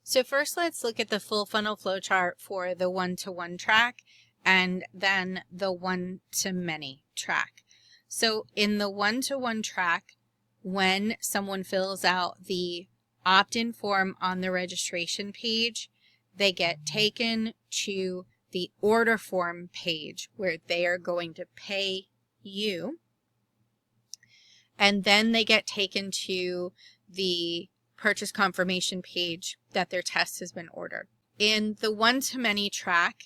So first let's look at the full funnel flowchart for the one-to-one track and then the one-to-many track. So in the one-to-one track, when someone fills out the opt-in form on the registration page, they get taken to the order form page where they are going to pay you. And then they get taken to the purchase confirmation page that their test has been ordered. In the one-to-many track,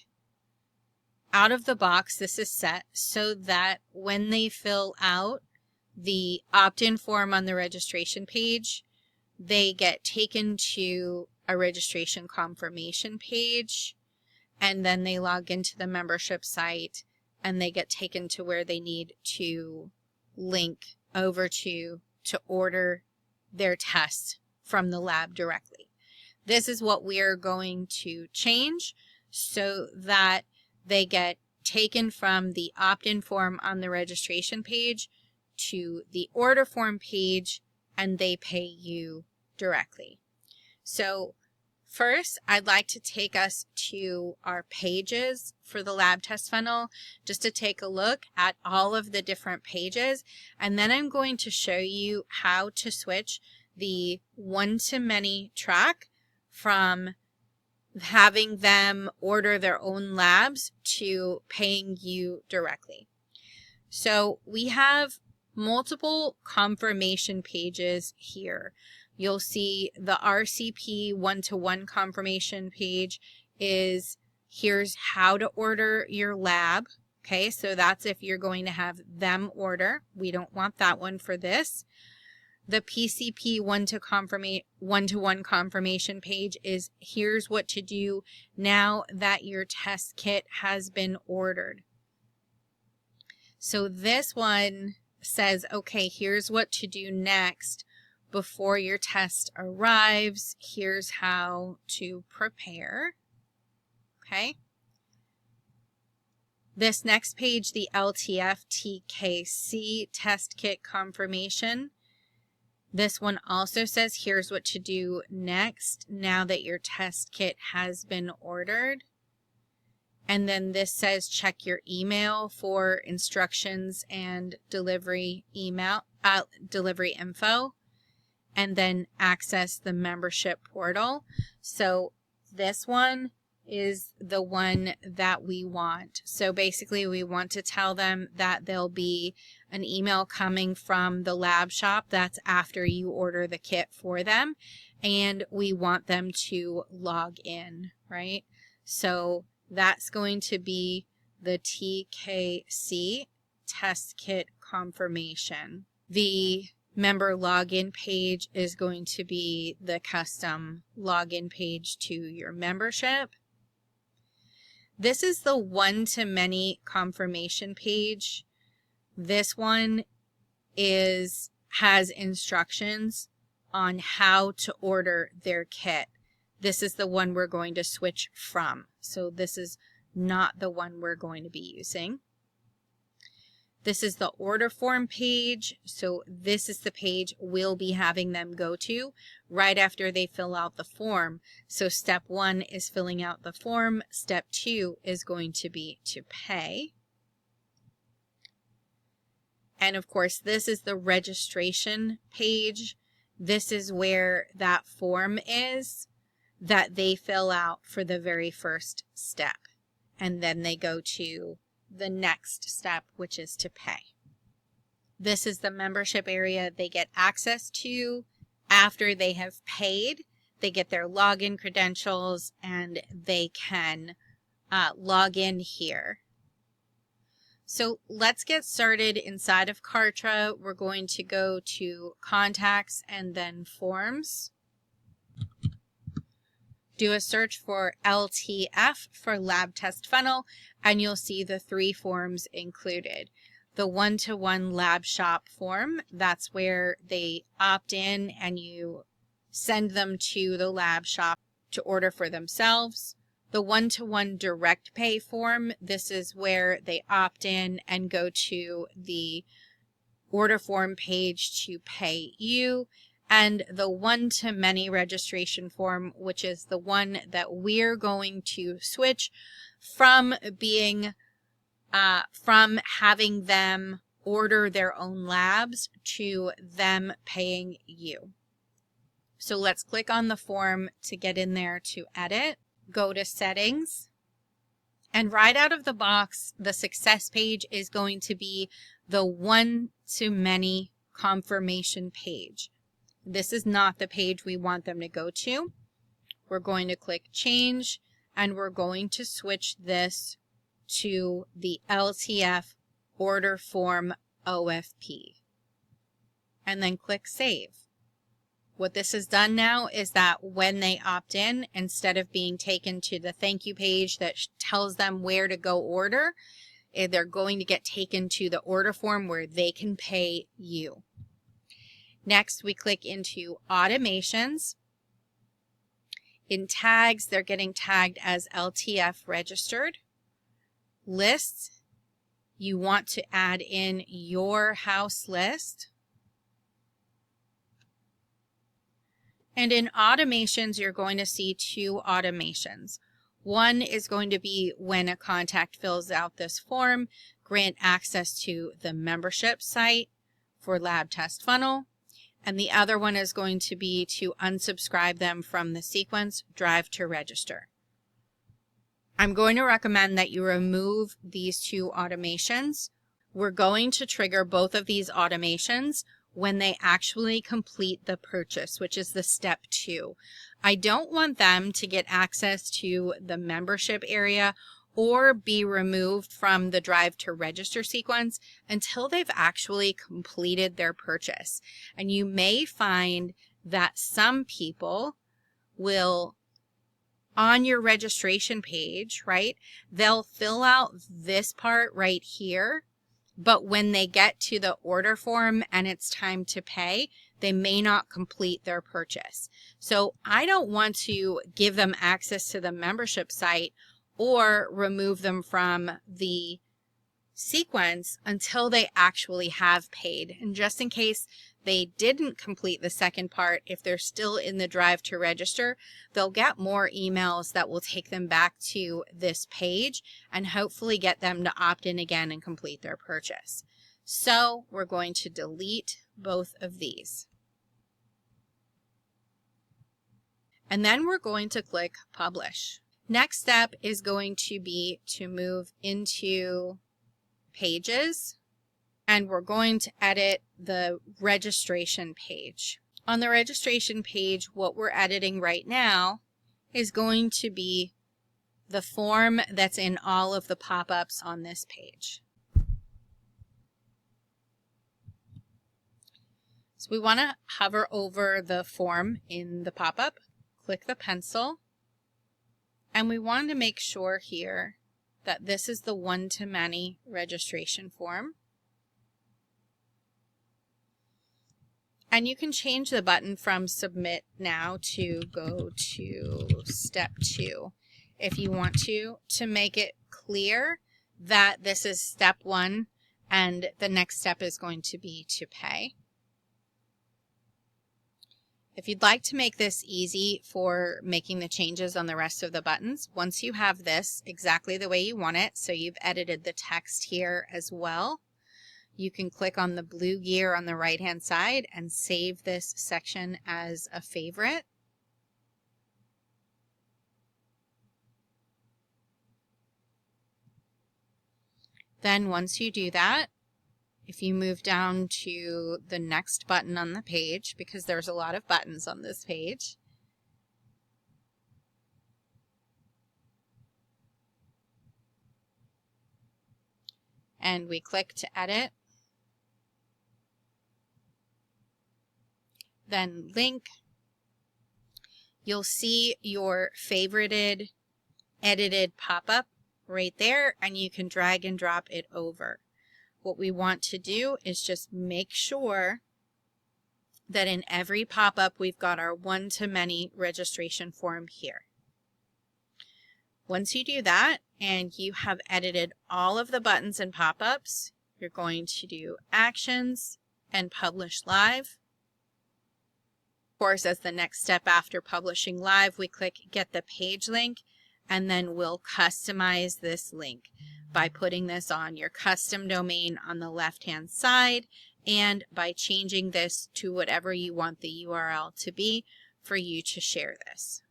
out of the box, this is set so that when they fill out the opt-in form on the registration page, they get taken to a registration confirmation page, and then they log into the membership site and they get taken to where they need to link over to order their test from the lab directly. This is what we are going to change so that they get taken from the opt-in form on the registration page to the order form page and they pay you directly. So first, I'd like to take us to our pages for the lab test funnel just to take a look at all of the different pages, and then I'm going to show you how to switch the one-to-many track from having them order their own labs to paying you directly. So we have multiple confirmation pages here. You'll see the RCP one-to-one confirmation page is here's how to order your lab. Okay, so that's if you're going to have them order. We don't want that one for this. The PCP one-to-one confirmation page is here's what to do now that your test kit has been ordered. So this one says, okay, here's what to do next before your test arrives. Here's how to prepare. Okay. This next page, the LTF TKC test kit confirmation. This one also says here's what to do next now that your test kit has been ordered. And then this says check your email for instructions and delivery info, and then access the membership portal. So this one is the one that we want. So basically we want to tell them that there'll be an email coming from the lab shop. That's after you order the kit for them. And we want them to log in, right? So that's going to be the TKC test kit confirmation. The member login page is going to be the custom login page to your membership. This is the one-to-many confirmation page. This one has instructions on how to order their kit. This is the one we're going to switch from. So this is not the one we're going to be using. This is the order form page. So this is the page we'll be having them go to right after they fill out the form. So step 1 is filling out the form. Step 2 is going to be to pay. And of course, this is the registration page. This is where that form is that they fill out for the very first step. And then they go to the next step, which is to pay. This is the membership area they get access to after they have paid. They get their login credentials and they can log in here. So let's get started inside of Kartra. We're going to go to contacts and then forms. Do a search for LTF for lab test funnel, and you'll see the 3 forms included. The one-to-one lab shop form, that's where they opt in and you send them to the lab shop to order for themselves. The one-to-one direct pay form, this is where they opt in and go to the order form page to pay you. and the one-to-many registration form, which is the one that we're going to switch from being, from having them order their own labs to them paying you. So let's click on the form to get in there to edit, go to settings, and right out of the box, the success page is going to be the one-to-many confirmation page. This is not the page we want them to go to. We're going to click change, and we're going to switch this to the LTF order form OFP, and then click save. What this has done now is that when they opt in, instead of being taken to the thank you page that tells them where to go order, they're going to get taken to the order form where they can pay you. Next, we click into automations. In tags, they're getting tagged as LTF registered. Lists, you want to add in your house list. And in automations, you're going to see two automations. One is going to be when a contact fills out this form, grant access to the membership site for lab test funnel. And the other one is going to be to unsubscribe them from the sequence, drive to register. I'm going to recommend that you remove these two automations. We're going to trigger both of these automations when they actually complete the purchase, which is the step 2. I don't want them to get access to the membership area or be removed from the drive to register sequence until they've actually completed their purchase. And you may find that some people will, on your registration page, right, they'll fill out this part right here, but when they get to the order form and it's time to pay, they may not complete their purchase. So I don't want to give them access to the membership site or remove them from the sequence until they actually have paid. And just in case they didn't complete the second part, if they're still in the drive to register, they'll get more emails that will take them back to this page and hopefully get them to opt in again and complete their purchase. So we're going to delete both of these. And then we're going to click publish. Next step is going to be to move into pages, and we're going to edit the registration page. On the registration page, what we're editing right now is going to be the form that's in all of the pop-ups on this page. So we want to hover over the form in the pop-up, click the pencil, and we want to make sure here that this is the one-to-many registration form. And you can change the button from submit now to go to step 2 if you want to make it clear that this is step 1 and the next step is going to be to pay. If you'd like to make this easy for making the changes on the rest of the buttons, once you have this exactly the way you want it, so you've edited the text here as well, you can click on the blue gear on the right-hand side and save this section as a favorite. Then once you do that, if you move down to the next button on the page, because there's a lot of buttons on this page, and we click to edit, then link, you'll see your favorited edited pop-up right there, and you can drag and drop it over. What we want to do is just make sure that in every pop-up we've got our one-to-many registration form here. Once you do that and you have edited all of the buttons and pop-ups, you're going to do actions and publish live. Of course, as the next step after publishing live, we click get the page link, and then we'll customize this link by putting this on your custom domain on the left-hand side and by changing this to whatever you want the URL to be for you to share this.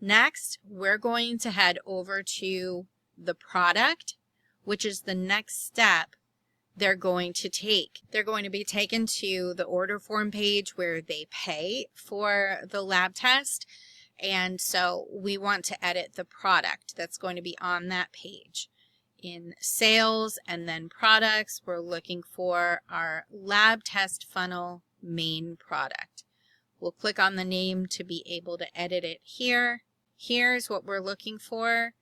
Next, we're going to head over to the product, which is the next step they're going to take. They're going to be taken to the order form page where they pay for the lab test. And so we want to edit the product that's going to be on that page. In sales and then products, we're looking for our lab test funnel main product. We'll click on the name to be able to edit it here. Here's what we're looking for.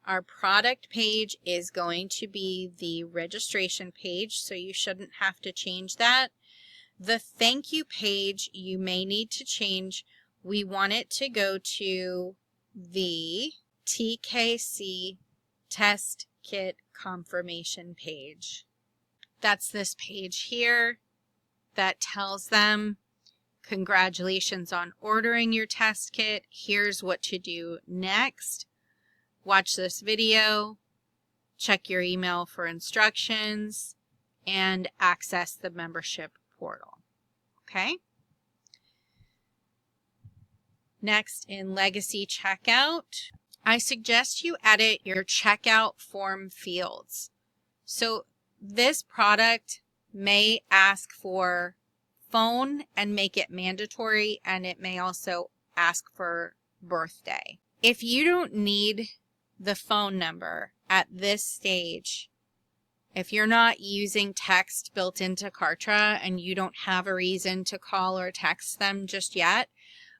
Our product page is going to be the registration page, so you shouldn't have to change that. The thank you page you may need to change. We want it to go to the TKC test kit confirmation page. That's this page here that tells them, congratulations on ordering your test kit. Here's what to do next. Watch this video, check your email for instructions, and access the membership portal. Okay? Next, in Legacy Checkout, I suggest you edit your checkout form fields. So this product may ask for phone and make it mandatory, and it may also ask for birthday. If you don't need the phone number at this stage, if you're not using text built into Kartra and you don't have a reason to call or text them just yet,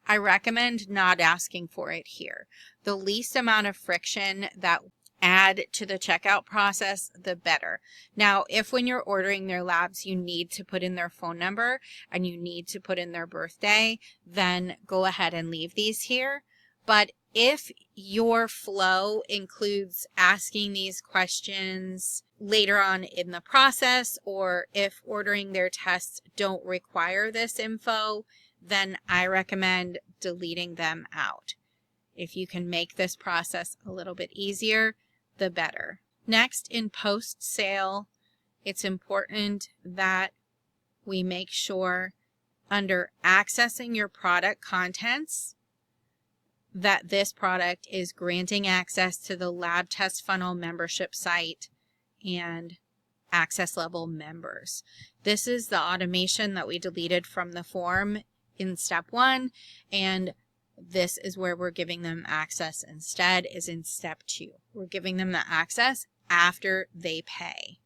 I recommend not asking for it here. The least amount of friction that add to the checkout process, the better. Now, if when you're ordering their labs, you need to put in their phone number and you need to put in their birthday, then go ahead and leave these here. But if your flow includes asking these questions later on in the process, or if ordering their tests don't require this info, then I recommend deleting them out. If you can make this process a little bit easier, the better. Next, in post-sale, it's important that we make sure under accessing your product contents that this product is granting access to the lab test funnel membership site and access level members. This is the automation that we deleted from the form in step 1, and this is where we're giving them access instead, is in step 2. We're giving them the access after they pay.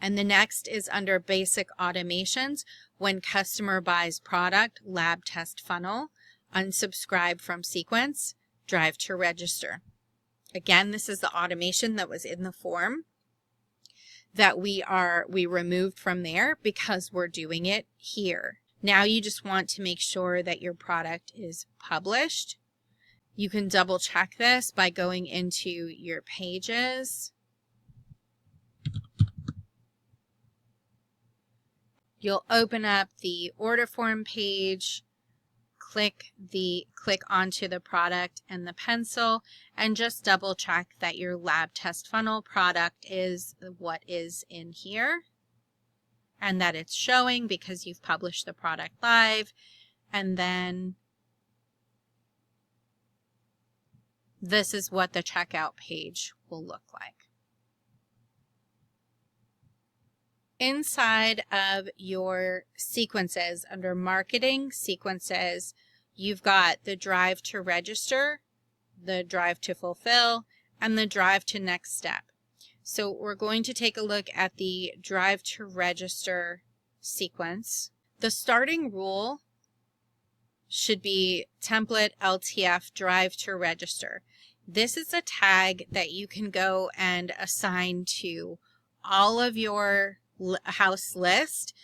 And the next is under basic automations. When customer buys product, lab test funnel, unsubscribe from sequence, drive to register. Again, this is the automation that was in the form that we removed from there because we're doing it here. Now you just want to make sure that your product is published. You can double check this by going into your pages. You'll open up the order form page, click onto the product and the pencil, and just double check that your lab test funnel product is what is in here and that it's showing because you've published the product live. And then this is what the checkout page will look like. Inside of your sequences, under marketing sequences, you've got the drive to register, the drive to fulfill, and the drive to next step. So we're going to take a look at the drive to register sequence. The starting rule should be template LTF drive to register. This is a tag that you can go and assign to all of your house list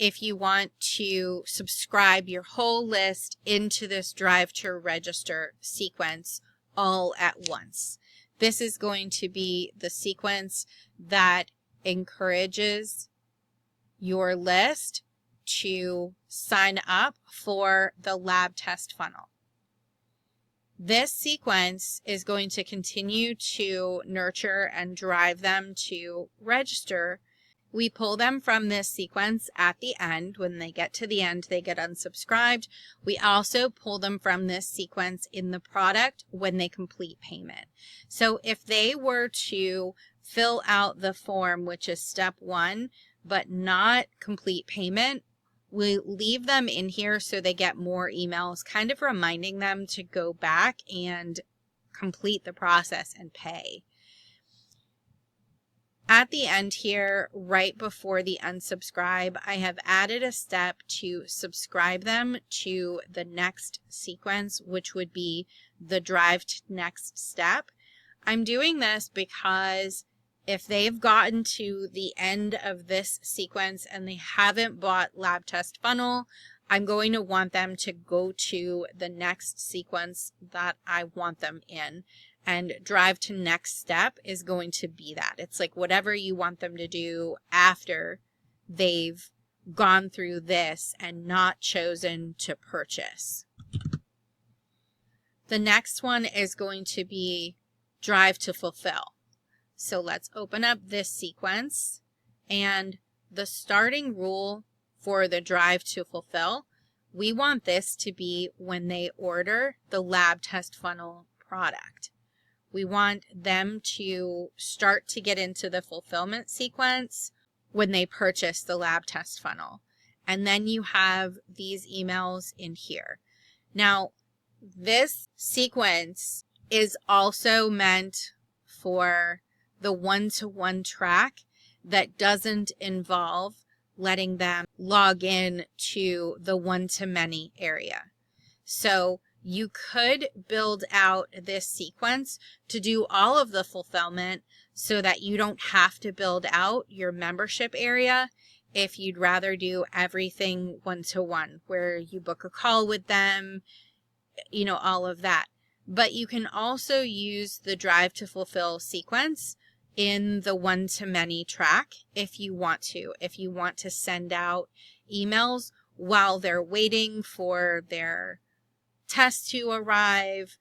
if you want to subscribe your whole list into this drive to register sequence all at once. This is going to be the sequence that encourages your list to sign up for the lab test funnel. This sequence is going to continue to nurture and drive them to register. We pull them from this sequence at the end. When they get to the end, they get unsubscribed. We also pull them from this sequence in the product when they complete payment. So if they were to fill out the form, which is step 1, but not complete payment, we leave them in here so they get more emails, kind of reminding them to go back and complete the process and pay. At the end here, right before the unsubscribe, I have added a step to subscribe them to the next sequence, which would be the drive to next step. I'm doing this because if they've gotten to the end of this sequence and they haven't bought lab test funnel, I'm going to want them to go to the next sequence that I want them in. And drive to next step is going to be that. It's like whatever you want them to do after they've gone through this and not chosen to purchase. The next one is going to be drive to fulfill. So let's open up this sequence, and the starting rule for the drive to fulfill, we want this to be when they order the lab test funnel product. We want them to start to get into the fulfillment sequence when they purchase the lab test funnel. And then you have these emails in here. Now, this sequence is also meant for the one-to-one track that doesn't involve letting them log in to the one-to-many area. So you could build out this sequence to do all of the fulfillment so that you don't have to build out your membership area if you'd rather do everything one-to-one, where you book a call with them, you know, all of that. But you can also use the drive to fulfill sequence in the one-to-many track if you want to. If you want to send out emails while they're waiting for their test to arrive,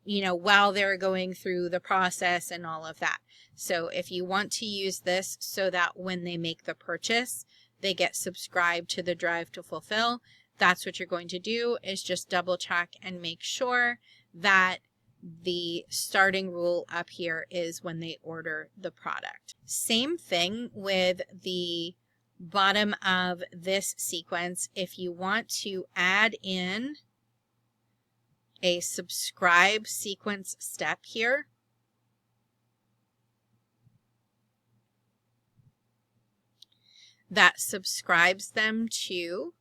you know, while they're going through the process and all of that. So if you want to use this so that when they make the purchase, they get subscribed to the drive to fulfill, that's what you're going to do, is just double check and make sure that the starting rule up here is when they order the product. Same thing with the bottom of this sequence. If you want to add in a subscribe sequence step here, that subscribes them to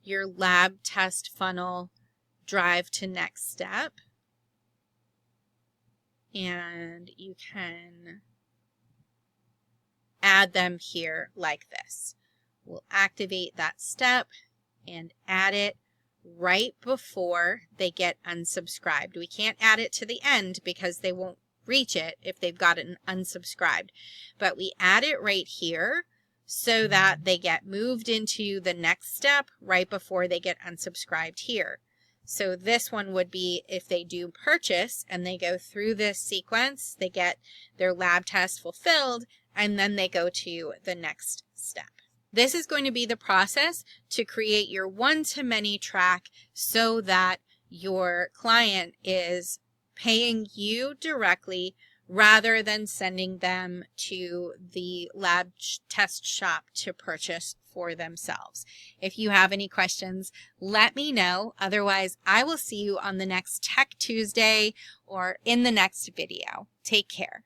your lab test funnel drive to next step, and you can add them here like this. We'll activate that step and add it right before they get unsubscribed. We can't add it to the end because they won't reach it if they've gotten unsubscribed, but we add it right here so that they get moved into the next step right before they get unsubscribed here. So this one would be if they do purchase and they go through this sequence, they get their lab test fulfilled, and then they go to the next step. This is going to be the process to create your one-to-many track so that your client is paying you directly rather than sending them to the lab test shop to purchase for themselves. If you have any questions, let me know. Otherwise, I will see you on the next Tech Tuesday or in the next video. Take care.